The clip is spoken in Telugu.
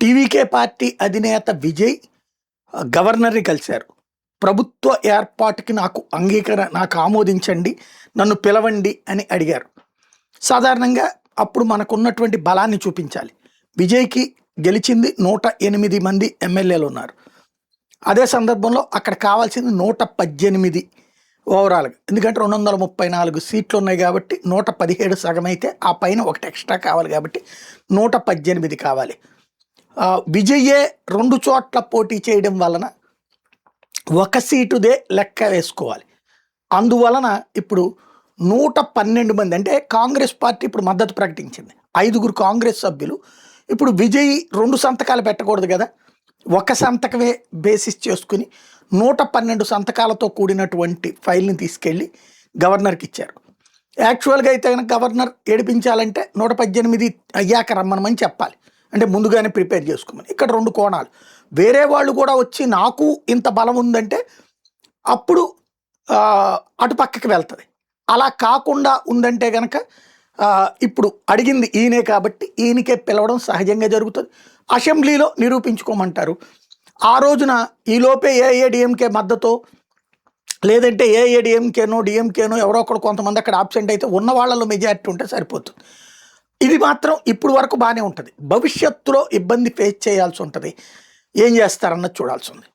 టీవీకే పార్టీ అధినేత విజయ్ గవర్నర్ని కలిశారు. ప్రభుత్వ ఏర్పాటుకి నాకు ఆమోదించండి, నన్ను పిలవండి అని అడిగారు. సాధారణంగా అప్పుడు మనకున్నటువంటి బలాన్ని చూపించాలి. విజయ్కి గెలిచింది 108 మంది ఎమ్మెల్యేలు ఉన్నారు. అదే సందర్భంలో అక్కడ కావాల్సింది 118 ఓవరాల్గా. ఎందుకంటే 234 సీట్లు ఉన్నాయి కాబట్టి 117 సగమైతే ఆ పైన ఒకటి ఎక్స్ట్రా కావాలి కాబట్టి 118 కావాలి. విజయ్యే 2 చోట్ల పోటీ చేయడం వలన ఒక సీటుదే లెక్క వేసుకోవాలి. అందువలన ఇప్పుడు 112 మంది, అంటే కాంగ్రెస్ పార్టీ ఇప్పుడు మద్దతు ప్రకటించింది. 5 కాంగ్రెస్ సభ్యులు ఇప్పుడు విజయ్ 2 సంతకాలు పెట్టకూడదు కదా, ఒక సంతకమే బేసిస్ చేసుకుని 112 సంతకాలతో కూడినటువంటి ఫైల్ని తీసుకెళ్ళి గవర్నర్కి ఇచ్చారు. యాక్చువల్గా అయితే కనుక గవర్నర్ ఏడిపించాలంటే 118 అయ్యాక రమ్మనమని చెప్పాలి, అంటే ముందుగానే ప్రిపేర్ చేసుకోమని. ఇక్కడ 2 కోణాలు. వేరే వాళ్ళు కూడా వచ్చి నాకు ఇంత బలం ఉందంటే అప్పుడు అటు పక్కకి వెళ్తుంది. అలా కాకుండా ఉందంటే కనుక ఇప్పుడు అడిగింది ఈయనే కాబట్టి ఈయనకే పిలవడం సహజంగా జరుగుతుంది. అసెంబ్లీలో నిరూపించుకోమంటారు. ఆ రోజున ఈలోపే ఏఐఏడిఎంకే మద్దతు, లేదంటే ఏఐఏడిఎంకేనో డిఎంకేనో ఎవరో ఒకరు కొంతమంది అక్కడ ఆబ్సెంట్ అయితే ఉన్న వాళ్ళలో మెజారిటీ ఉంటే సరిపోతుంది. ఇది మాత్రం ఇప్పుడు వరకు బాగానే ఉంటుంది. భవిష్యత్తులో ఇబ్బంది ఫేస్ చేయాల్సి ఉంటుంది. ఏం చేస్తారన్నది చూడాల్సి ఉంది.